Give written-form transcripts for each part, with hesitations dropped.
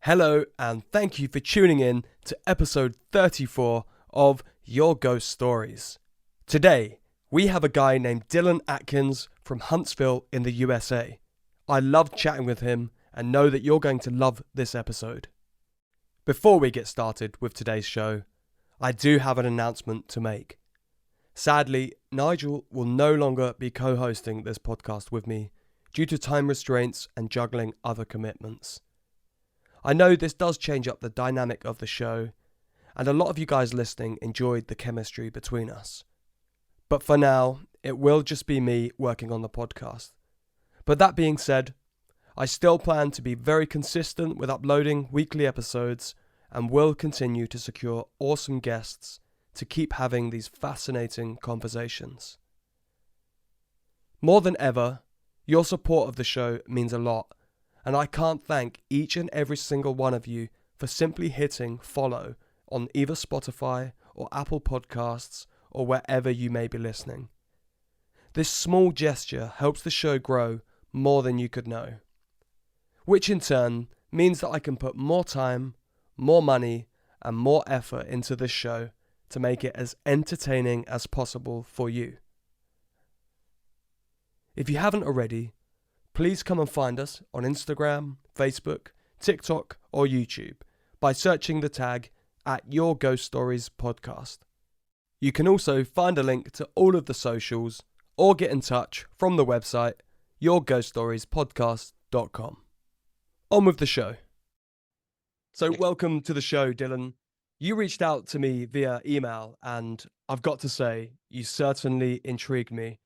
Hello, and thank you for tuning in to episode 34 of Your Ghost Stories. Today, we have a guy named Dillon Atkins from Huntsville in the USA. I loved chatting with him and know that you're going to love this episode. Before we get started with today's show, I do have an announcement to make. Sadly, Nigel will no longer be co-hosting this podcast with me due to time restraints and juggling other commitments. I know this does change up the dynamic of the show, and a lot of you guys listening enjoyed the chemistry between us. But for now, it will just be me working on the podcast. But that being said, I still plan to be very consistent with uploading weekly episodes and will continue to secure awesome guests to keep having these fascinating conversations. More than ever, your support of the show means a lot, and I can't thank each and every single one of you for simply hitting follow on either Spotify or Apple Podcasts or wherever you may be listening. This small gesture helps the show grow more than you could know, which in turn means that I can put more time, more money, and more effort into this show to make it as entertaining as possible for you. If you haven't already, please come and find us on Instagram, Facebook, TikTok, or YouTube by searching the tag at yourghoststoriespodcast. You can also find a link to all of the socials or get in touch from the website yourghoststoriespodcast.com. On with the show. So welcome to the show, Dillon. You reached out to me via email, and I've got to say, you certainly intrigued me.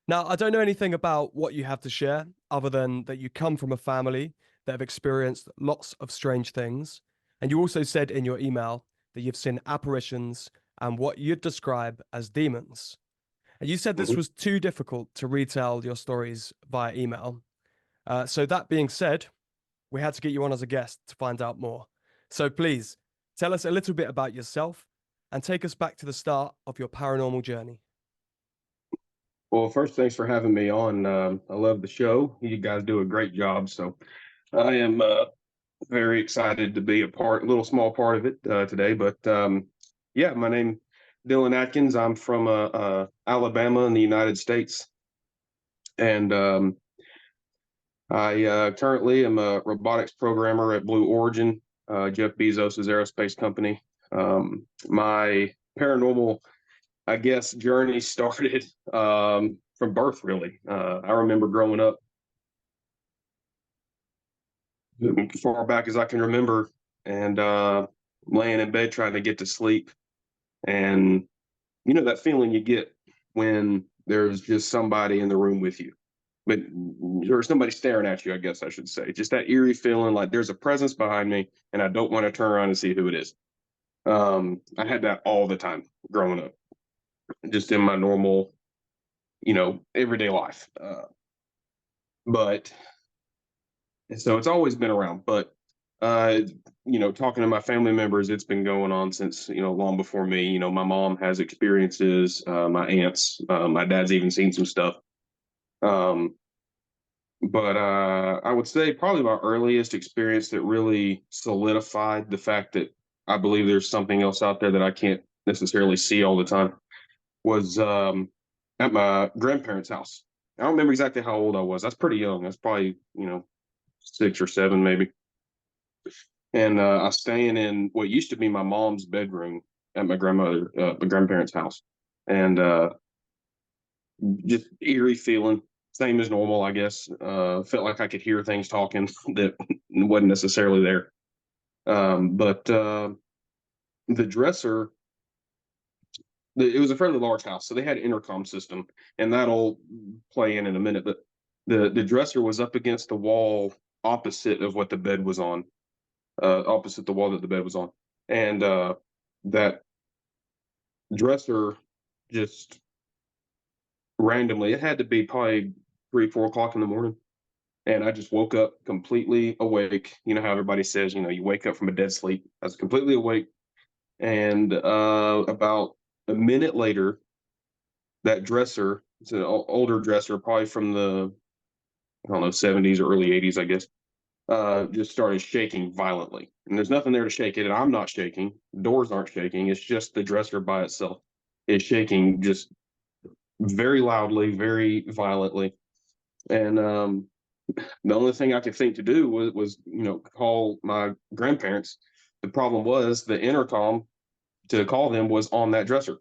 Now, I don't know anything about what you have to share, other than that you come from a family that have experienced lots of strange things. And you also said in your email that you've seen apparitions and what you'd describe as demons. And you said this was too difficult to retell your stories via email. So that being said, we had to get you on as a guest to find out more. So please, tell us a little bit about yourself and take us back to the start of your paranormal journey. Well, first, thanks for having me on. I love the show. You guys do a great job. So I am very excited to be a little small part of it today. But yeah, my name Dillon Atkins. I'm from Alabama in the United States. And I currently am a robotics programmer at Blue Origin, Jeff Bezos' aerospace company. My paranormal journey started from birth, really. I remember growing up as far back as I can remember and laying in bed trying to get to sleep. And you know that feeling you get when there's just somebody in the room with you, but there's somebody staring at you, I guess I should say. Just that eerie feeling like there's a presence behind me and I don't want to turn around and see who it is. I had that all the time growing up, just in my normal, everyday life. But so it's always been around. But talking to my family members, it's been going on since long before me. My mom has experiences, my aunts, my dad's even seen some stuff. But I would say probably my earliest experience that really solidified the fact that I believe there's something else out there that I can't necessarily see all the time was at my grandparents' house. I don't remember exactly how old I was. That's pretty young. That's probably, 6 or 7 maybe. And I was staying in what used to be my mom's bedroom at my grandparents' house. And just eerie feeling, same as normal, I guess. Felt like I could hear things talking that wasn't necessarily there. But the dresser, it was a fairly large house, so they had an intercom system, and that'll play in a minute. But the dresser was up against the wall opposite of what the bed was on, opposite the wall that the bed was on, and that dresser just randomly, it had to be probably 3, 4 o'clock in the morning, and I just woke up completely awake. You know how everybody says, you wake up from a dead sleep. I was completely awake, and about a minute later, that dresser, it's an older dresser, probably from the, I don't know, 70s or early 80s, I guess. just started shaking violently. And there's nothing there to shake it, and I'm not shaking. Doors aren't shaking. It's just the dresser by itself is shaking just very loudly, very violently. And the only thing I could think to do was call my grandparents. The problem was the intercom to call them was on that dresser.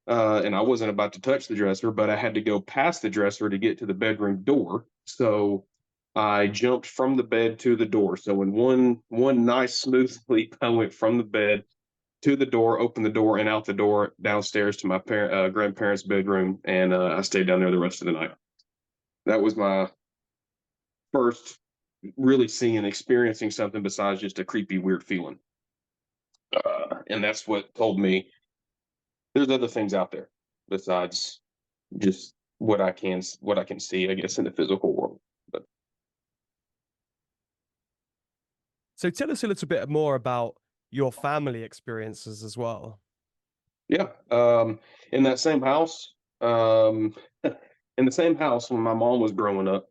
And I wasn't about to touch the dresser, but I had to go past the dresser to get to the bedroom door. So I jumped from the bed to the door. So in one nice smooth leap, I went from the bed to the door, opened the door, and out the door downstairs to my grandparents' bedroom, and I stayed down there the rest of the night. That was my first really seeing and experiencing something besides just a creepy, weird feeling. And that's what told me there's other things out there besides just what I can see, I guess, in the physical world. But So tell us a little bit more about your family experiences as well. yeah, in that same house, in the same house when my mom was growing up,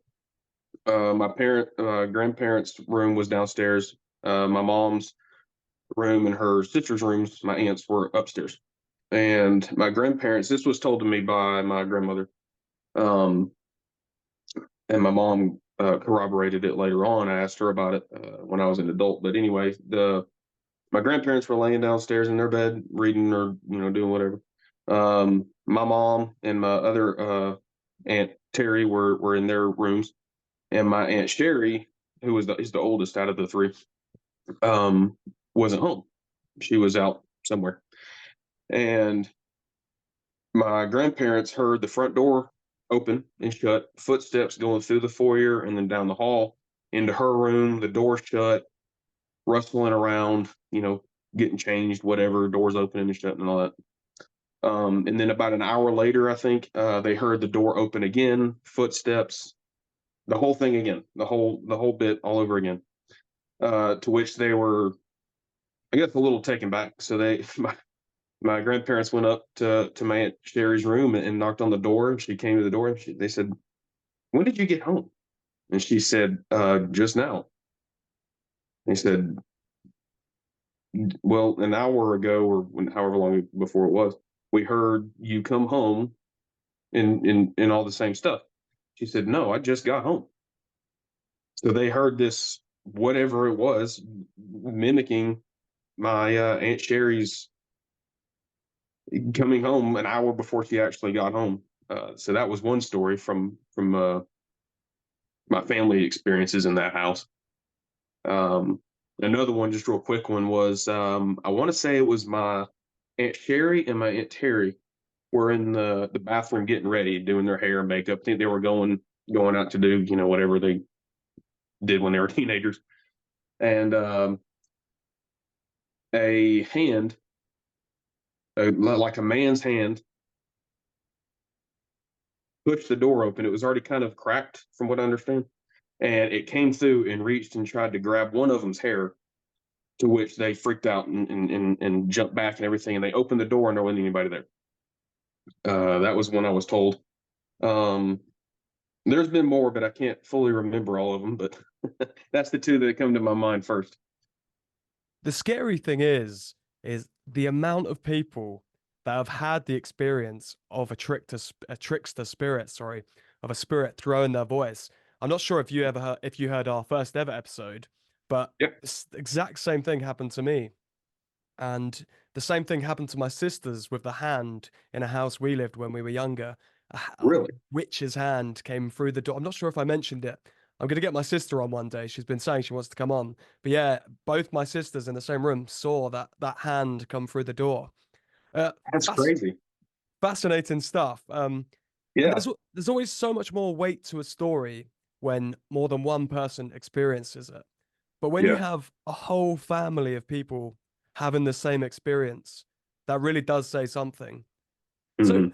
my grandparents' room was downstairs. My mom's room and her sister's rooms, my aunts, were upstairs. And my grandparents, this was told to me by my grandmother, um, and my mom corroborated it later on. I asked her about it when I was an adult. But anyway, the my grandparents were laying downstairs in their bed reading or doing whatever. My mom and my other aunt Terry were in their rooms, and my aunt Sherry, who is the oldest out of the three, um, wasn't home. She was out somewhere, and my grandparents heard the front door open and shut, footsteps going through the foyer and then down the hall into her room. The door shut, rustling around, getting changed, whatever, doors opening and shutting and all that. And then about an hour later, I think they heard the door open again, footsteps, the whole thing again, the whole bit all over again. To which they were, I guess, a little taken back. So my grandparents went up to my aunt Sherry's room and knocked on the door. And she came to the door and they said, "When did you get home?" And she said, "Just now." They said, "Well, an hour ago, or however long before it was, we heard you come home and all the same stuff." She said, "No, I just got home." So they heard this, whatever it was, mimicking my Aunt Sherry's coming home an hour before she actually got home. So that was one story from my family experiences in that house. Um, Another one, just real quick one, was I want to say it was my Aunt Sherry and my Aunt Terry were in the bathroom getting ready, doing their hair and makeup. I think they were going out to do whatever they did when they were teenagers, and a hand, like a man's hand, pushed the door open. It was already kind of cracked, from what I understand, and it came through and reached and tried to grab one of them's hair. To which they freaked out and jumped back and everything, and they opened the door and there wasn't anybody there. That was when I was told. Um, there's been more, but I can't fully remember all of them. But that's the two that come to my mind first. The scary thing is the amount of people that have had the experience of a trickster spirit, sorry, of a spirit throwing their voice. I'm not sure if you heard our first ever episode, but Yeah, this exact same thing happened to me. And the same thing happened to my sisters with the hand in a house we lived when we were younger. A really. witch's hand came through the door. I'm not sure if I mentioned it. I'm going to get my sister on one day. She's been saying she wants to come on. But yeah, both my sisters in the same room saw that hand come through the door. Uh, That's fas- crazy. Fascinating stuff. And Yeah, there's always so much more weight to a story when more than one person experiences it. But when you yeah. have a whole family of people having the same experience, that really does say something. So, Hmm.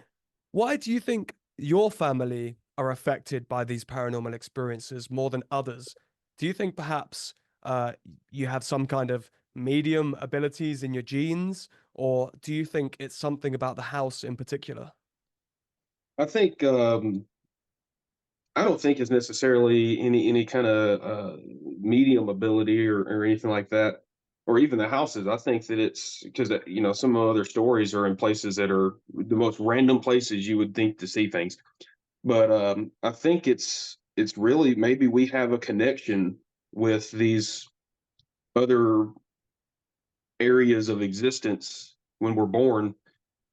why do you think your family are affected by these paranormal experiences more than others? Do you think perhaps uh, you have some kind of medium abilities in your genes, or do you think it's something about the house in particular? I think I don't think is necessarily any kind of medium ability or anything like that, or even the houses. I think that it's because some other stories are in places that are the most random places you would think to see things. But I think it's really maybe we have a connection with these other areas of existence when we're born,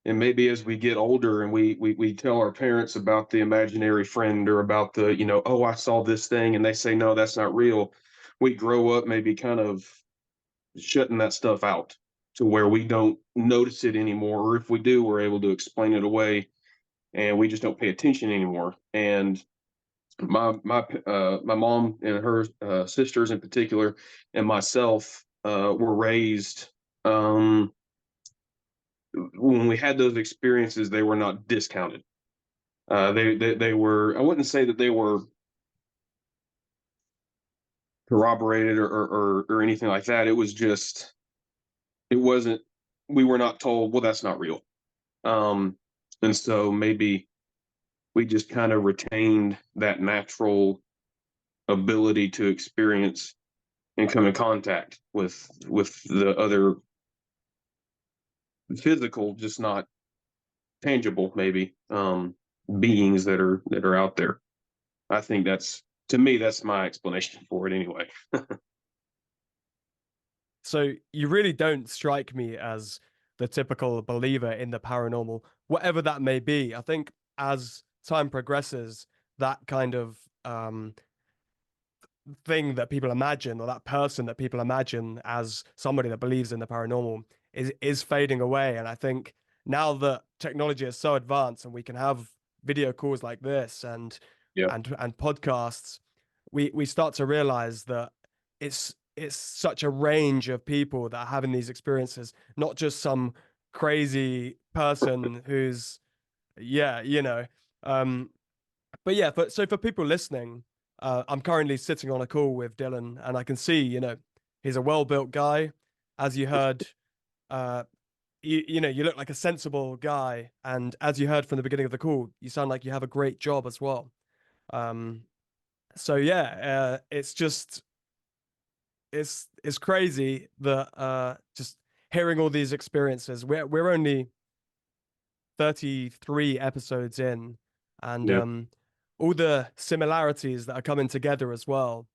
and maybe as we get older and we tell our parents about the imaginary friend or about the oh, I saw this thing, and they say no, that's not real. We grow up maybe kind of shutting that stuff out to where we don't notice it anymore, or if we do, we're able to explain it away, and we just don't pay attention anymore. And my mom and her sisters in particular, and myself, were raised, um when we had those experiences, they were not discounted. They were. I wouldn't say that they were corroborated or anything like that. It was just it wasn't. We were not told. Well, that's not real. Um, and so maybe we just kind of retained that natural ability to experience and come in contact with the other physical, just not tangible, maybe beings that are out there. I think that's to me, that's my explanation for it anyway. So you really don't strike me as the typical believer in the paranormal, whatever that may be. I think as time progresses, that kind of thing that people imagine, or that person that people imagine as somebody that believes in the paranormal, is fading away. And I think now that technology is so advanced and we can have video calls like this Yeah. and podcasts, we start to realize that it's such a range of people that are having these experiences, not just some crazy person who's yeah, um but yeah, so for people listening, I'm currently sitting on a call with Dillon, and I can see, he's a well-built guy. As you heard, uh, you look like a sensible guy, and as you heard from the beginning of the call, you sound like you have a great job as well. Um, so yeah, it's just it's crazy that just hearing all these experiences. We're only 33 episodes in, and Yeah. all the similarities that are coming together as well,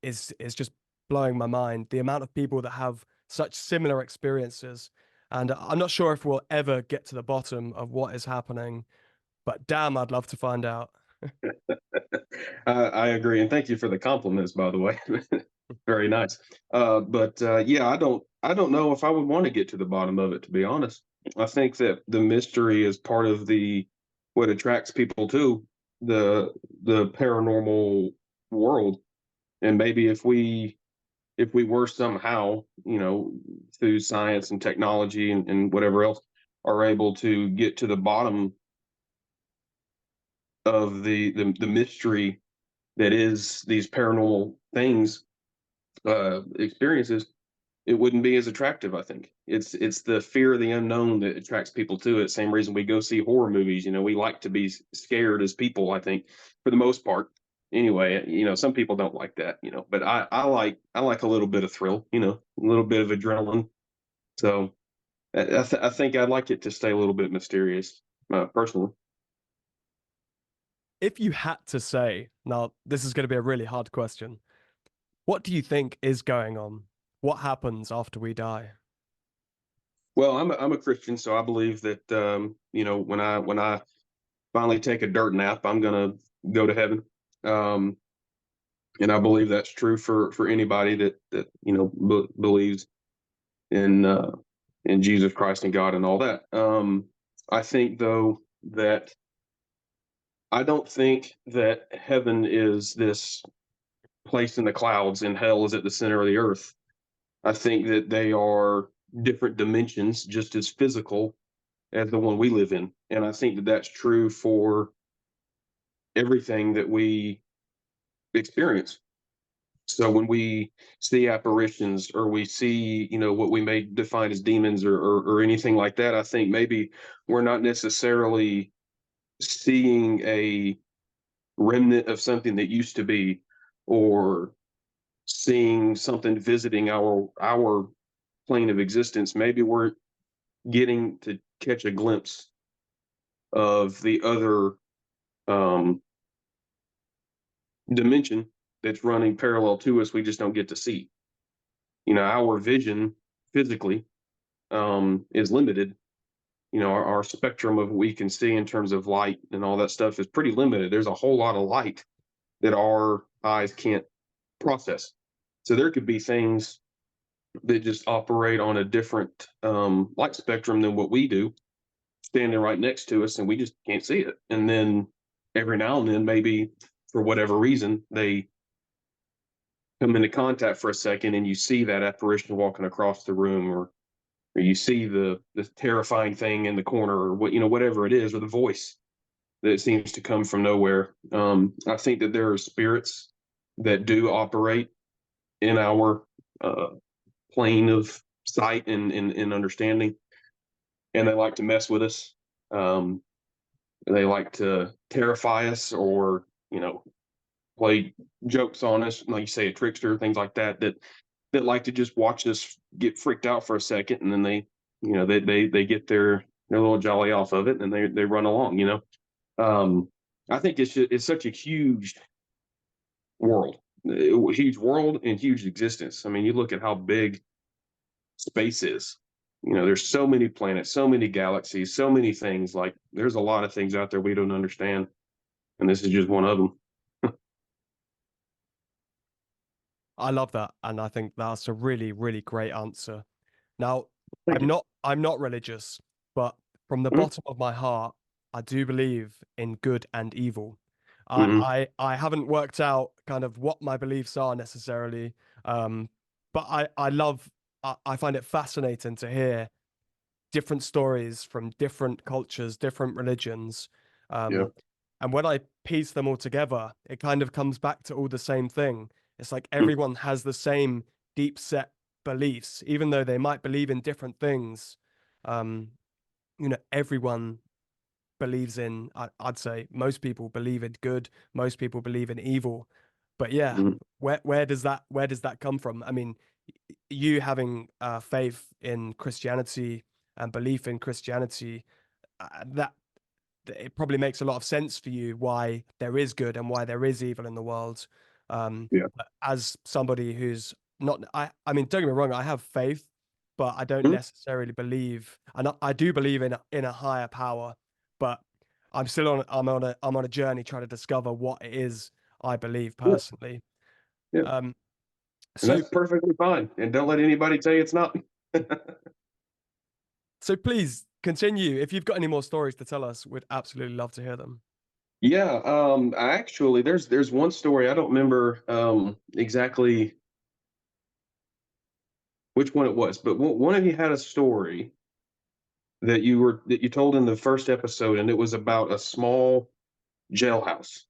is just blowing my mind. The amount of people that have such similar experiences, and I'm not sure if we'll ever get to the bottom of what is happening, but damn, I'd love to find out. I agree, and thank you for the compliments, by the way. Very nice. But yeah, I don't know if I would want to get to the bottom of it, to be honest. I think that the mystery is part of the what attracts people to the the paranormal world. And maybe if we were somehow, through science and technology and whatever else, are able to get to the bottom of the mystery that is these paranormal things, experiences, it wouldn't be as attractive. I think it's the fear of the unknown that attracts people to it. Same reason we go see horror movies. We like to be scared as people. I think for the most part. Anyway, some people don't like that. But I like a little bit of thrill. A little bit of adrenaline. So I think I'd like it to stay a little bit mysterious, personally. If you had to say, now this is going to be a really hard question, what do you think is going on? What happens after we die? Well, I'm a Christian, so I believe that when I finally take a dirt nap, I'm gonna go to heaven. Um, and I believe that's true for anybody that believes in in Jesus Christ and God and all that. I think though that I don't think that heaven is this place in the clouds and hell is at the center of the earth. I think that they are different dimensions, just as physical as the one we live in. And I think that that's true for everything that we experience. So when we see apparitions or we see, what we may define as demons or anything like that, I think maybe we're not necessarily seeing remnant of something that used to be, or seeing something visiting our plane of existence. Maybe we're getting to catch a glimpse of the other um, dimension that's running parallel to us. We just don't get to see. Our vision physically is limited. Our spectrum of what we can see in terms of light and all that stuff is pretty limited. There's a whole lot of light that our eyes can't process. So there could be things that just operate on a different light spectrum than what we do, standing right next to us, and we just can't see it. And then every now and then, maybe for whatever reason, they come into contact for a second, and you see that apparition walking across the room, or you see the terrifying thing in the corner, or whatever it is, or the voice that seems to come from nowhere. I think that there are spirits that do operate in our uh, plane of sight and understanding, and they like to mess with us. Um, they like to terrify us, or play jokes on us, like you say, a trickster, things like that. That like to just watch us get freaked out for a second, and then they get their little jolly off of it, and they run along. Um, I think it's such a world, huge world, and huge existence. I mean, you look at how big space is. There's so many planets, so many galaxies, so many things. Like, there's a lot of things out there we don't understand, and this is just one of them. I love that, and I think that's a really, really great answer. Now, Thank you. I'm not religious, but from the Mhm. bottom of my heart, I do believe in good and evil. Mhm. I haven't worked out kind of what my beliefs are necessarily, but I find it fascinating to hear different stories from different cultures, different religions. Yeah. Um, and when I piece them all together, it kind of comes back to all the same thing. It's like Mm. everyone has the same deep set beliefs, even though they might believe in different things. Um, everyone believes in, I'd say most people believe in good, most people believe in evil. But yeah, Mhm. where does that come from? I mean, you having faith in Christianity and belief in Christianity, that it probably makes a lot of sense for you why there is good and why there is evil in the world. Yeah. But as somebody who's not, I mean, don't get me wrong, I have faith, but I don't Mhm. necessarily believe, and I do believe in a higher power, but I'm on a journey trying to discover what it is I believe Yeah. personally. Yeah. Um, And so that's perfectly fine. And don't let anybody tell you it's not. so please continue. If you've got any more stories to tell us, we'd absolutely love to hear them. Yeah. I actually, there's one story. I don't remember exactly which one it was, but one of you had a story that you told in the first episode, and it was about a small jailhouse.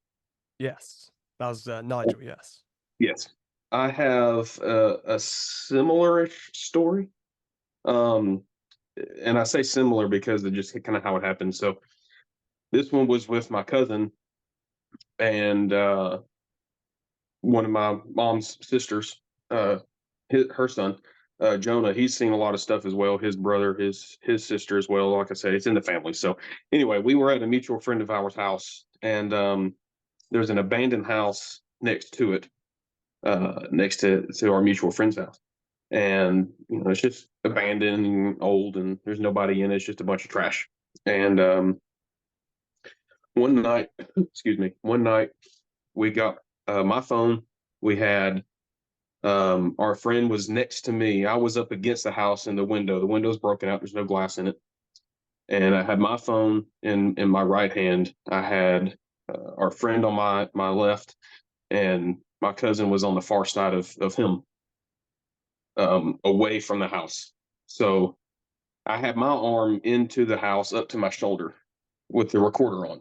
Yes, that was Nigel. Yes. Yes. I have a similar story. Um, and I say similar because of just kind of how it happened. So this one was with my cousin and one of my mom's sisters, her son, Jonah. He's seen a lot of stuff as well. His brother, his sister as well. Like I said, it's in the family. So anyway, we were at a mutual friend of ours' house, and there's an abandoned house next to it, next to our mutual friend's house. And it's just abandoned and old, and there's nobody in it. It's just a bunch of trash. And one night, excuse me, one night we got my phone. We had our friend was next to me. I was up against the house in the window. The window's broken out. There's no glass in it. And I had my phone in my right hand. I had our friend on my left, and my cousin was on the far side of him, away from the house. So I had my arm into the house up to my shoulder with the recorder on,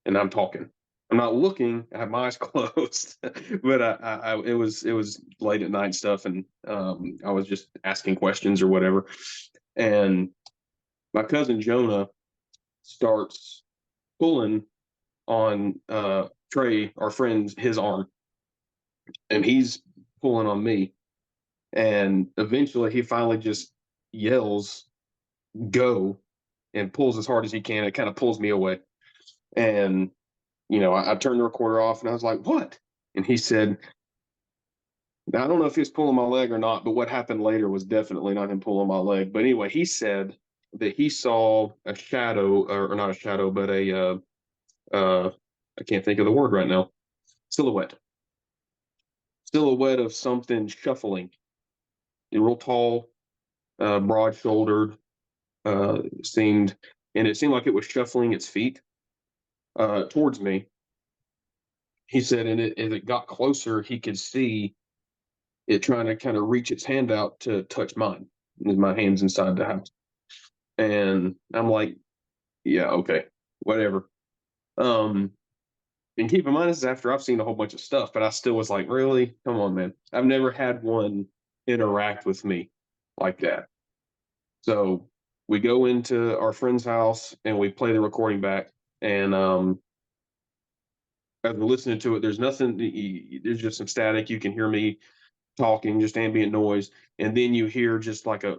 and I'm talking. I'm not looking. I have my eyes closed, but it was late at night and stuff, and I was just asking questions or whatever. And my cousin Jonah starts pulling on Trey, our friend, his arm, and he's pulling on me. And eventually, he finally just yells, "Go!" and pulls as hard as he can. It kind of pulls me away. And, I turned the recorder off and I was like, "What?" And he said, now, I don't know if he was pulling my leg or not, but what happened later was definitely not him pulling my leg. But anyway, he said that he saw a shadow, or not a shadow, but I can't think of the word right now, silhouette, silhouette of something shuffling, real tall, broad shouldered, seemed, and it seemed like it was shuffling its feet towards me. He said, and as it got closer, he could see it trying to kind of reach its hand out to touch mine. With my hands inside the house. And I'm like, yeah, okay, whatever. Um, and keep in mind, this is after I've seen a whole bunch of stuff, but I still was like, really? Come on, man. I've never had one interact with me like that. So we go into our friend's house and we play the recording back. And as we're listening to it, there's nothing, there's just some static. You can hear me talking, just ambient noise. And then you hear just like a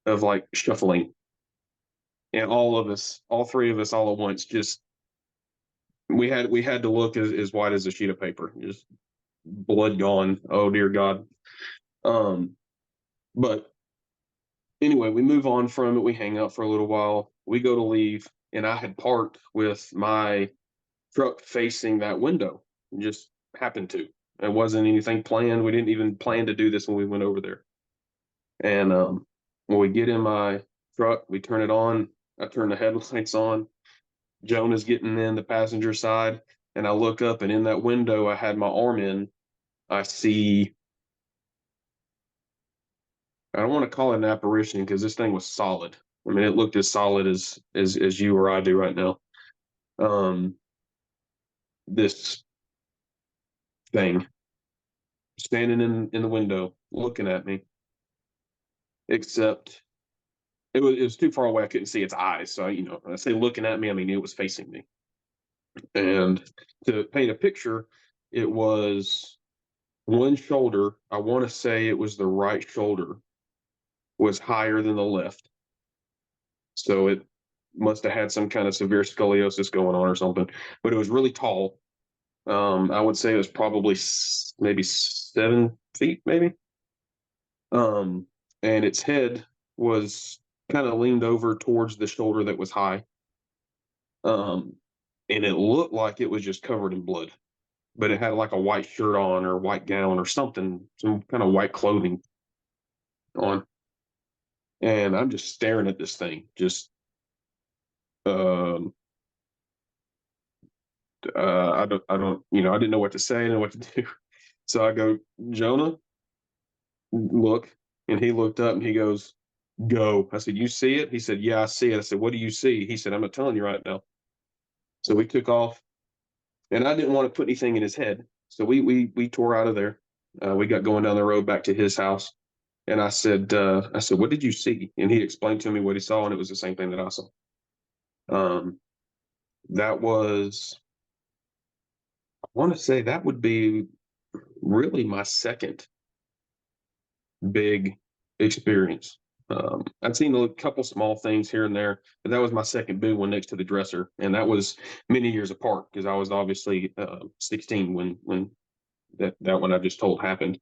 of like shuffling. And all of us, all three of us all at once, just we had to look as white as a sheet of paper, just blood gone. Oh dear God. Um, but anyway, we move on from it. We hang out for a little while. We go to leave, and I had parked with my truck facing that window. It just happened to. It wasn't anything planned. We didn't even plan to do this when we went over there. And when we get in my truck, we turn it on. I turn the headlights on. Jonah's getting in the passenger side, and I look up, and in that window I had my arm in, I see. I don't want to call it an apparition because this thing was solid. I mean, it looked as solid as you or I do right now. Um, this thing standing in the window looking at me, except it was too far away. I couldn't see its eyes. So when I say looking at me, I mean it was facing me. And to paint a picture, it was one shoulder. I want to say it was the right shoulder was higher than the left. So it must have had some kind of severe scoliosis going on or something. But it was really tall. I would say it was probably maybe 7 feet, maybe. Um, and its head was kind of leaned over towards the shoulder that was high. Um, and it looked like it was just covered in blood, but it had like a white shirt on or white gown or something, some kind of white clothing on. And I'm just staring at this thing, just um I didn't know what to say, I didn't know what to do. So I go, Jonah, look. And he looked up and he goes, go. I said, you see it? He said, yeah, I see it. I said, what do you see? He said, I'm not telling you right now. So we took off, and I didn't want to put anything in his head. So we tore out of there. We got going down the road back to his house. And I said, what did you see? And he explained to me what he saw, and it was the same thing that I saw. Um, that was, I want to say that would be really my second big experience. I'd seen a couple small things here and there, but that was my second big one next to the dresser, and that was many years apart because I was obviously 16 when that one I just told happened.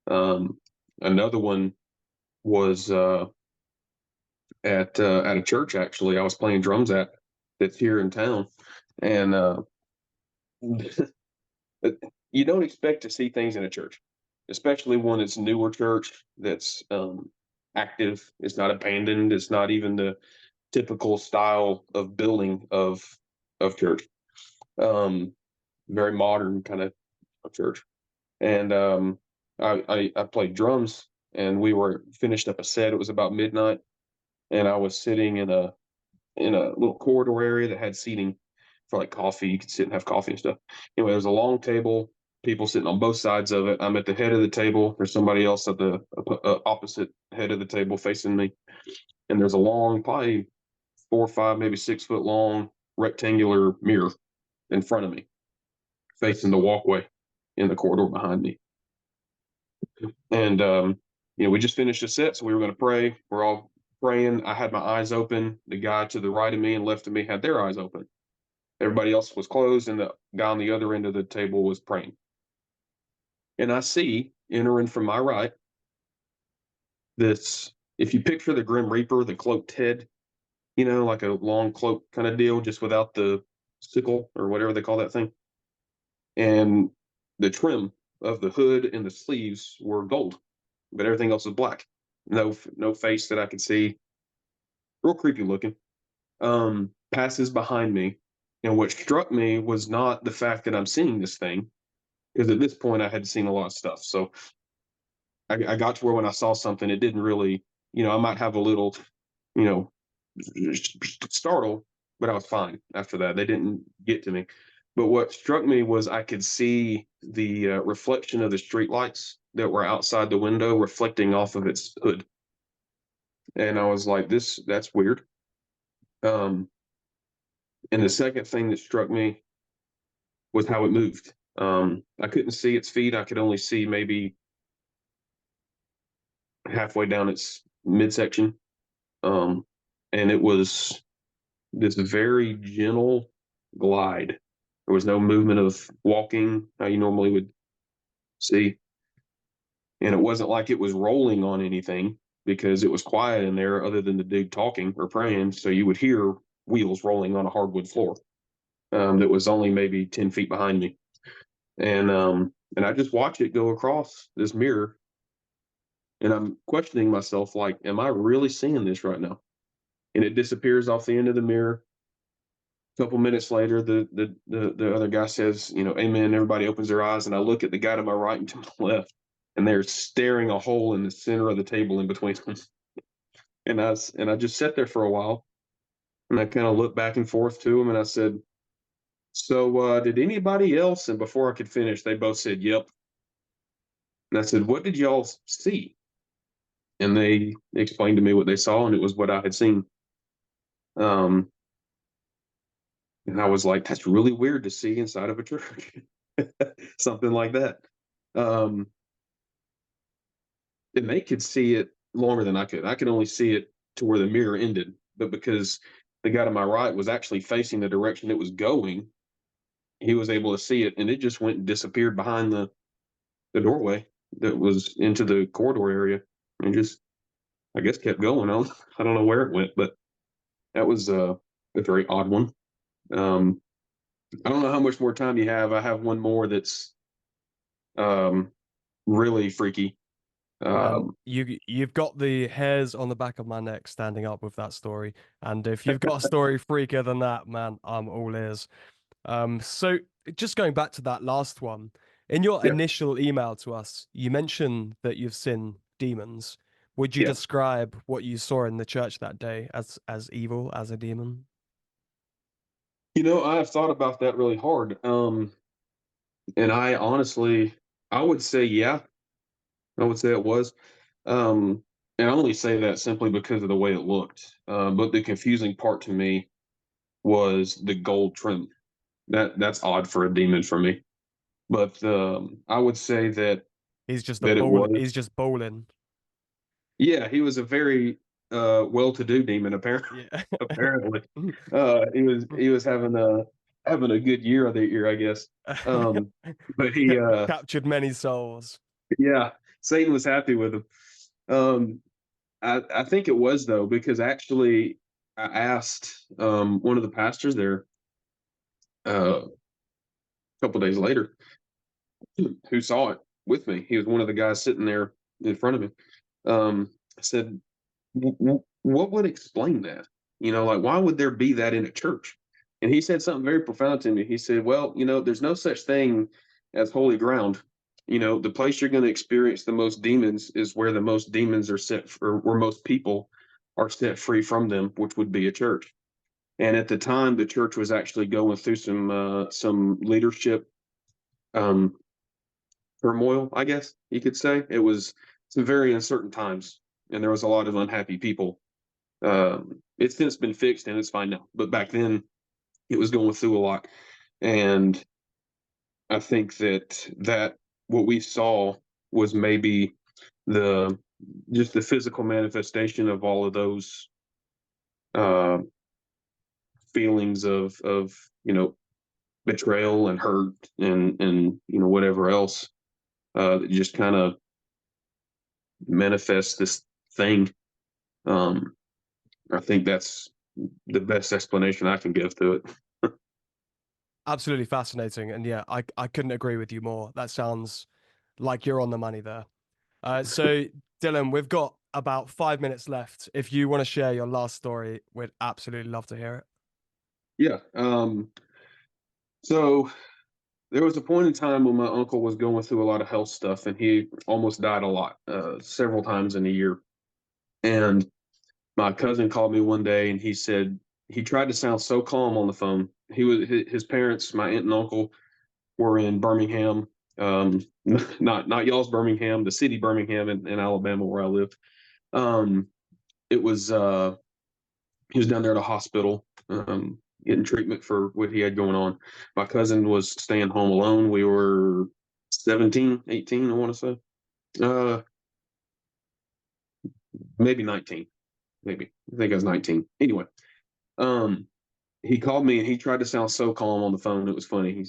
Um, Another one was at a church. Actually, I was playing drums at that's here in town, and you don't expect to see things in a church, especially when it's newer church that's active. It's not abandoned. It's not even the typical style of building of church. Um, Very modern kind of church. And I played drums, and we were finished up a set. It was about midnight, and I was sitting in a little corridor area that had seating for like coffee. You could sit and have coffee and stuff. Anyway, there's a long table, people sitting on both sides of it. I'm at the head of the table. There's somebody else at the opposite head of the table facing me. And there's a long, probably 4 or 5, maybe 6 foot long rectangular mirror in front of me, facing the walkway in the corridor behind me. And we just finished a set, so we were going to pray. We're all praying. I had my eyes open. The guy to the right of me and left of me had their eyes open. Everybody else was closed, and the guy on the other end of the table was praying. And I see entering from my right this, if you picture the Grim Reaper, the cloaked head, like a long cloak kind of deal, just without the sickle or whatever they call that thing. And the trim of the hood and the sleeves were gold, but everything else was black. No face that I could see. Real creepy looking. Passes behind me. And what struck me was not the fact that I'm seeing this thing, because at this point I had seen a lot of stuff. So I got to where when I saw something, it didn't really, I might have a little, you know, startle, but I was fine after that. They didn't get to me. But what struck me was I could see the reflection of the streetlights that were outside the window reflecting off of its hood. And I was like, that's weird. And the second thing that struck me was how it moved. I couldn't see its feet. I could only see maybe halfway down its midsection. And it was this very gentle glide. There was no movement of walking how you normally would see. And it wasn't like it was rolling on anything, because it was quiet in there other than the dude talking or praying. So you would hear wheels rolling on a hardwood floor that was only maybe 10 feet behind me. And I just watch it go across this mirror. And I'm questioning myself, like, am I really seeing this right now? And it disappears off the end of the mirror. A couple minutes later, the other guy says, amen. Everybody opens their eyes, and I look at the guy to my right and to my left, and they're staring a hole in the center of the table in between them. And I just sat there for a while, and I kind of looked back and forth to them, and I said, "So, did anybody else?" And before I could finish, they both said, "Yep." And I said, "What did y'all see?" And they explained to me what they saw, and it was what I had seen. Um, and I was like, "That's really weird to see inside of a church." Something like that. Um, and they could see it longer than I could. I could only see it to where the mirror ended, but because the guy to my right was actually facing the direction it was going, he was able to see it, and it just went and disappeared behind the doorway that was into the corridor area, and just, I guess, kept going on. I don't know where it went, but that was a very odd one. Um, I don't know how much more time you have. I have one more that's um, really freaky. Man, Um, you've got the hairs on the back of my neck standing up with that story. And if you've got a story freakier than that, man, I'm all ears. So just going back to that last one, in your yeah, initial email to us, you mentioned that you've seen demons. Would you yeah. describe what you saw in the church that day as evil, as a demon? I've thought about that really hard. And I honestly, I would say, yeah, I would say it was. And I only say that simply because of the way it looked. But the confusing part to me was the gold trim. That's odd for a demon for me. But I would say that it was. He's just bowling. Yeah, he was a very well-to-do demon. Apparently, Yeah. apparently, he was having a good year of the year, I guess. Um, but he Captured many souls. yeah, Satan was happy with him. Um, I think it was, though, because actually I asked one of the pastors there a couple days later who saw it with me. He was one of the guys sitting there in front of me. I said, what would explain that? Like, why would there be that in a church? And he said something very profound to me. He said, well, there's no such thing as holy ground. The place you're going to experience the most demons is where the most demons are set, or where most people are set free from them, which would be a church. And at the time, the church was actually going through some leadership um, turmoil, I guess you could say. It was some very uncertain times, and there was a lot of unhappy people. It's since been fixed and it's fine now, but back then it was going through a lot. And I think that what we saw was maybe the just the physical manifestation of all of those uh, feelings of betrayal and hurt and whatever else that just kind of manifests this thing. Um, I think that's the best explanation I can give to it. Absolutely fascinating. And yeah, I couldn't agree with you more. That sounds like you're on the money there. So, Dylan, we've got about 5 minutes left. If you want to share your last story, we'd absolutely love to hear it. Yeah. So there was a point in time when my uncle was going through a lot of health stuff, and he almost died a lot, several times in a year. And my cousin called me one day, and he said he tried to sound so calm on the phone. His parents, my aunt and uncle, were in Birmingham, not y'all's Birmingham, the city Birmingham in Alabama where I live. Um, it was he was down there at a hospital, getting treatment for what he had going on. My cousin was staying home alone. We were 17, 18, I want to say. Uh, Maybe 19. Maybe. I think I was 19. Anyway, um, he called me and he tried to sound so calm on the phone. It was funny.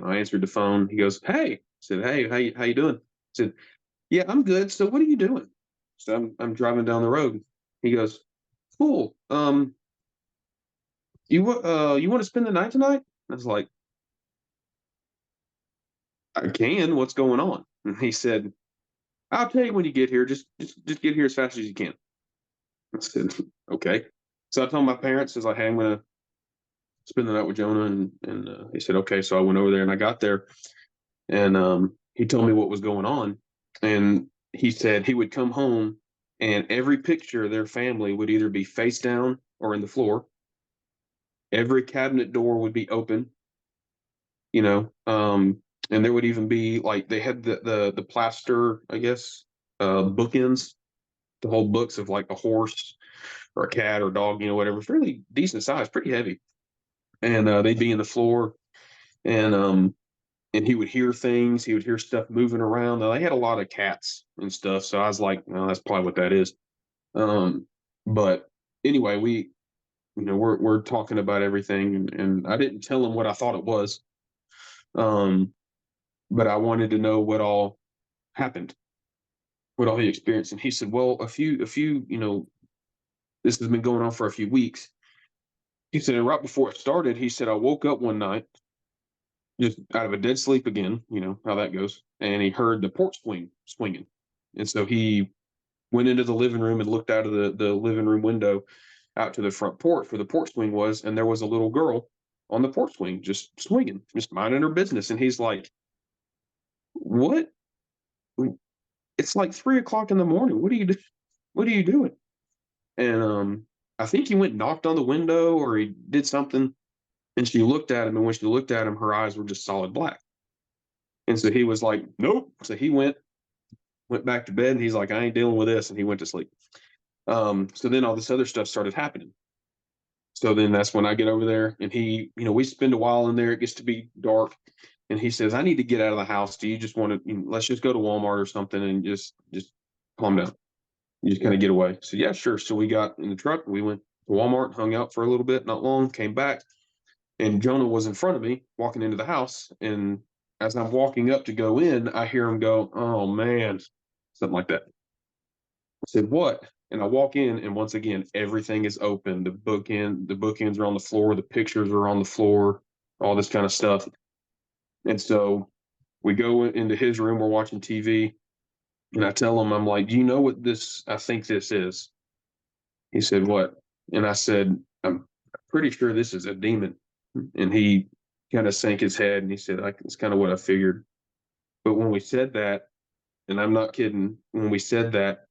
I answered the phone. He goes, "Hey," I said, "Hey, how you doing?" I said, "Yeah, I'm good. So what are you doing?" So I'm driving down the road. He goes, "Cool. You want to spend the night tonight?" I was like, "I can. What's going on?" And he said, "I'll tell you when you get here. Just get here as fast as you can." I said, "Okay." So I told my parents, I was like, "Hey, I'm gonna spend the night with Jonah," and he said, "Okay." So I went over there and I got there, and he told me what was going on, and he said he would come home, and every picture of their family would either be face down or in the floor. Every cabinet door would be open, you know, and there would even be like they had the plaster, I guess, bookends to hold books of like a horse or a cat or dog, whatever. It's really decent size, pretty heavy, and they'd be in the floor, and and he would hear things. He would hear stuff moving around. Now, they had a lot of cats and stuff, so I was like, "Well, that's probably what that is." Um, but anyway, we're talking about everything, and I didn't tell him what I thought it was, um, but I wanted to know what all happened, what all he experienced, and he said, "Well, a few, this has been going on for a few weeks." He said, and right before it started, he said, "I woke up one night just out of a dead sleep again, you know how that goes, and he heard the porch swinging, and so he went into the living room and looked out of the living room window out to the front porch where the porch swing was, and there was a little girl on the porch swing just swinging, just minding her business." And he's like, "What? It's like 3 o'clock in the morning. What are you doing?" And I think he went and knocked on the window or he did something, and she looked at him, and when she looked at him, her eyes were just solid black. And so he was like, "Nope." So he went back to bed, and he's like, "I ain't dealing with this," and he went to sleep. So then all this other stuff started happening. So then that's when I get over there, and we spend a while in there. It gets to be dark, and he says, "I need to get out of the house. Do you just want to? Let's just go to Walmart or something and just calm down. You just kind of get away." So yeah, sure. So we got in the truck. We went to Walmart, hung out for a little bit, not long, came back, and Jonah was in front of me walking into the house. And as I'm walking up to go in, I hear him go, "Oh man," something like that. I said, "What?" And I walk in, and once again, everything is open. The bookends are on the floor, the pictures are on the floor, all this kind of stuff. And so we go into his room, we're watching TV, and I tell him, I'm like, "Do you know what I think this is?" He said, "What?" And I said, "I'm pretty sure this is a demon." And he kind of sank his head and he said, "It's kind of what I figured." But when we said that, and I'm not kidding, when we said that,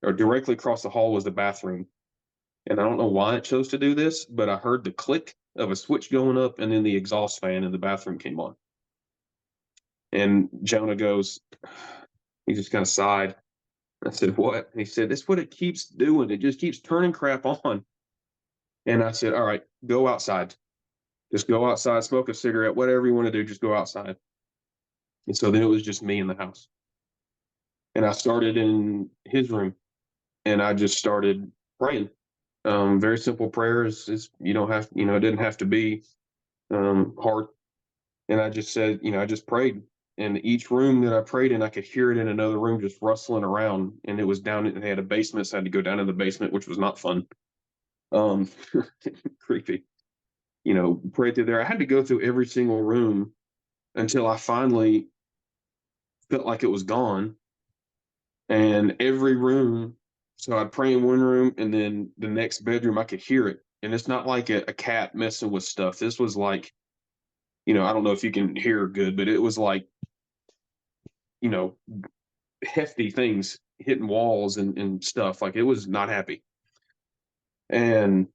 or directly across the hall was the bathroom. And I don't know why it chose to do this, but I heard the click of a switch going up, and then the exhaust fan in the bathroom came on. And Jonah goes, he just kind of sighed. I said, "What?" And he said, "That's what it keeps doing. It just keeps turning crap on." And I said, "All right, go outside." Just go outside, smoke a cigarette, whatever you want to do, just go outside. And so then it was just me in the house. And I started in his room and I just started praying. Very simple prayers. You don't have, it didn't have to be hard. And I just said, I just prayed. And each room that I prayed in, I could hear it in another room just rustling around. And it was down, they had a basement, so I had to go down in the basement, which was not fun. Um, creepy. Prayed through there. I had to go through every single room until I finally felt like it was gone. And every room, so I'd pray in one room, and then the next bedroom, I could hear it. And it's not like a cat messing with stuff. This was like, I don't know if you can hear good, but it was like, you know, hefty things hitting walls and stuff. Like it was not happy. And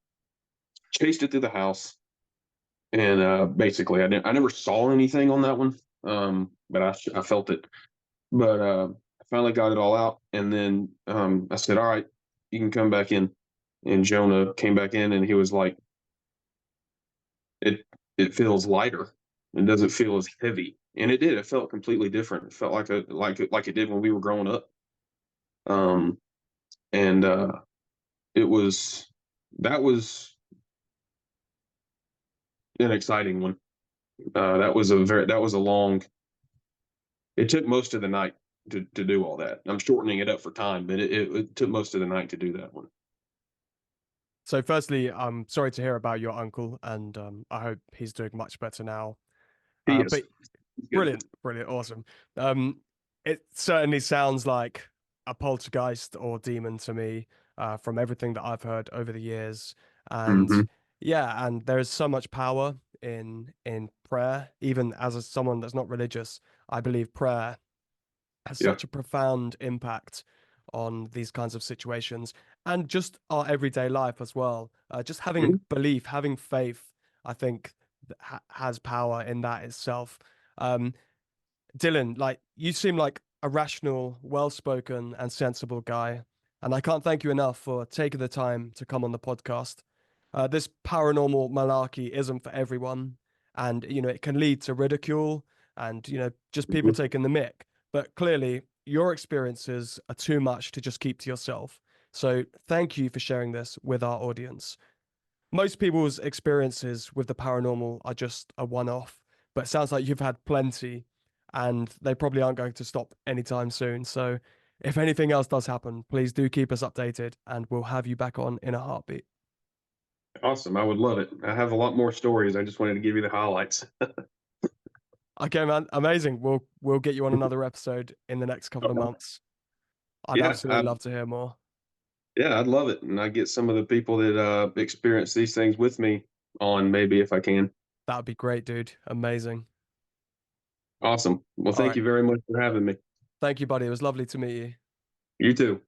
chased it through the house. And basically, I never saw anything on that one, but I felt it. But I finally got it all out, and then I said, "All right, you can come back in." And Jonah came back in, and he was like, "It it feels lighter. It doesn't feel as heavy." And it did. It felt completely different. It felt like it did when we were growing up. Um, and it was that was an exciting one. That was a long. It took most of the night to do all that. I'm shortening it up for time, but it took most of the night to do that one. So, firstly, I'm sorry to hear about your uncle, and I hope he's doing much better now. He is But good. brilliant, brilliant, awesome. Um, it certainly sounds like a poltergeist or demon to me, from everything that I've heard over the years. And Hmm. yeah, and there is so much power in prayer. Even as someone that's not religious, I believe prayer has Yeah. such a profound impact on these kinds of situations and just our everyday life as well. Just having Mhm. belief, having faith, I think has power in that itself. Um, Dillon, like you seem like a rational, well-spoken, and sensible guy, and I can't thank you enough for taking the time to come on the podcast. This paranormal malarkey isn't for everyone, and it can lead to ridicule and just people Mhm. taking the mick. But clearly, your experiences are too much to just keep to yourself. So thank you for sharing this with our audience. Most people's experiences with the paranormal are just a one-off, but it sounds like you've had plenty, and they probably aren't going to stop anytime soon. So if anything else does happen, please do keep us updated, and we'll have you back on in a heartbeat. Awesome. I would love it. I have a lot more stories. I just wanted to give you the highlights. Okay, man, amazing. We'll get you on another episode in the next couple of months. I'd Yeah, absolutely love to hear more. I'd love it, and I get some of the people that experience these things with me on maybe if I can. That would be great, dude. Amazing. Awesome. Well, All thank right. you very much for having me. Thank you, buddy. It was lovely to meet you. You too.